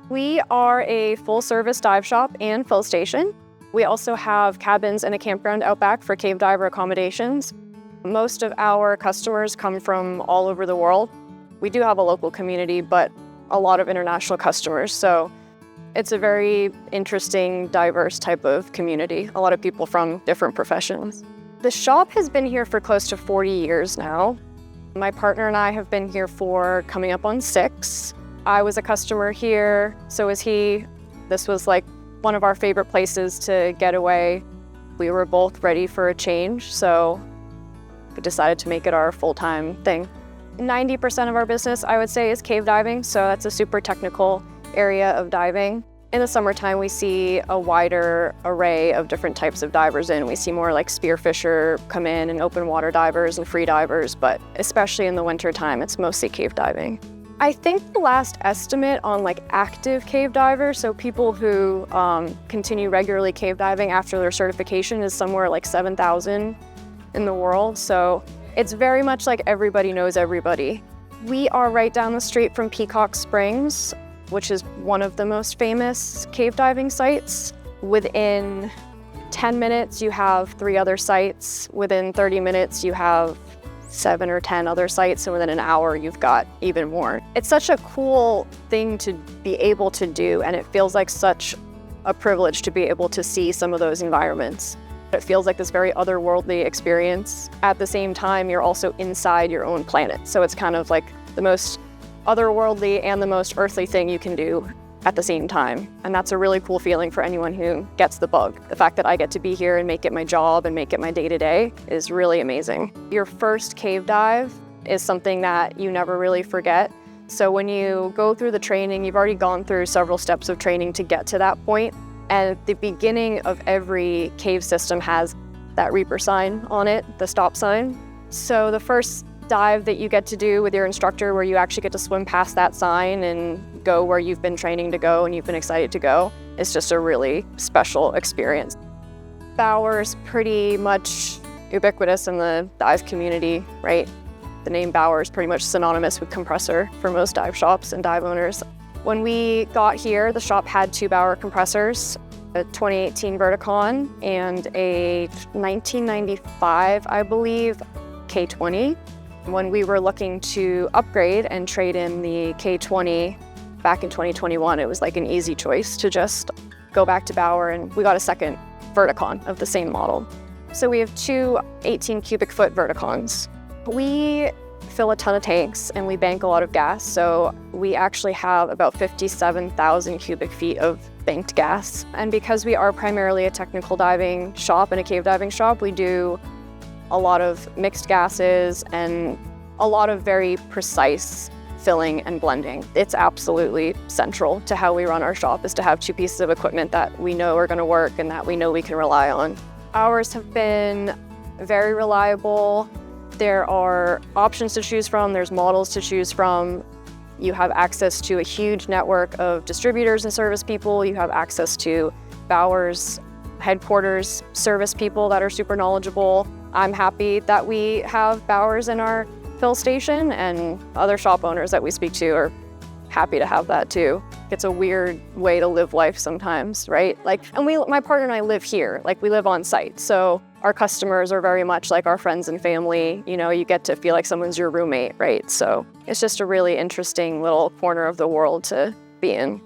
We are a full-service dive shop and fill station. We also have cabins and a campground out back for cave diver accommodations. Most of our customers come from all over the world. We do have a local community, but a lot of international customers. So it's a very interesting, diverse type of community. A lot of people from different professions. The shop has been here for close to 40 years now. My partner and I have been here for coming up on 6. I was a customer here, so was he. This was like one of our favorite places to get away. We were both ready for a change, so we decided to make it our full-time thing. 90% of our business, I would say, is cave diving, so that's a super technical area of diving. In the summertime, we see a wider array of different types of divers in. We see more like spearfisher come in and open water divers and free divers, but especially in the wintertime, it's mostly cave diving. I think the last estimate on like active cave divers, so people who continue regularly cave diving after their certification, is somewhere like 7,000 in the world. So it's very much like everybody knows everybody. We are right down the street from Peacock Springs, which is one of the most famous cave diving sites. Within 10 minutes, you have 3 other sites. Within 30 minutes, you have 7 or 10 other sites, and within an hour you've got even more. It's such a cool thing to be able to do, and it feels like such a privilege to be able to see some of those environments. It feels like this very otherworldly experience. At the same time, you're also inside your own planet, so it's kind of like the most otherworldly and the most earthly thing you can do at the same time. And that's a really cool feeling for anyone who gets the bug. The fact that I get to be here and make it my job and make it my day-to-day is really amazing. Your first cave dive is something that you never really forget. So when you go through the training, you've already gone through several steps of training to get to that point. And at the beginning of every cave system has that Reaper sign on it, the stop sign. So the first dive that you get to do with your instructor, where you actually get to swim past that sign and go where you've been training to go and you've been excited to go, is just a really special experience. BAUER's pretty much ubiquitous in the dive community, right? The name BAUER is pretty much synonymous with compressor for most dive shops and dive owners. When we got here, the shop had 2 BAUER compressors, a 2018 Verticon and a 1995, I believe, K20. When we were looking to upgrade and trade in the K20 back in 2021, it was like an easy choice to just go back to BAUER, and we got a second Verticon of the same model. So we have 2 18 cubic foot Verticons. We fill a ton of tanks and we bank a lot of gas, so we actually have about 57,000 cubic feet of banked gas. And because we are primarily a technical diving shop and a cave diving shop, we do a lot of mixed gases and a lot of very precise filling and blending. It's absolutely central to how we run our shop, is to have 2 pieces of equipment that we know are going to work and that we know we can rely on. Ours have been very reliable. There are options to choose from, there's models to choose from. You have access to a huge network of distributors and service people. You have access to BAUER's headquarters service people that are super knowledgeable. I'm happy that we have BAUER's in our fill station, and other shop owners that we speak to are happy to have that too. It's a weird way to live life sometimes, right? And my partner and I live here, we live on site. So our customers are very much like our friends and family. You know, you get to feel like someone's your roommate, right? So it's just a really interesting little corner of the world to be in.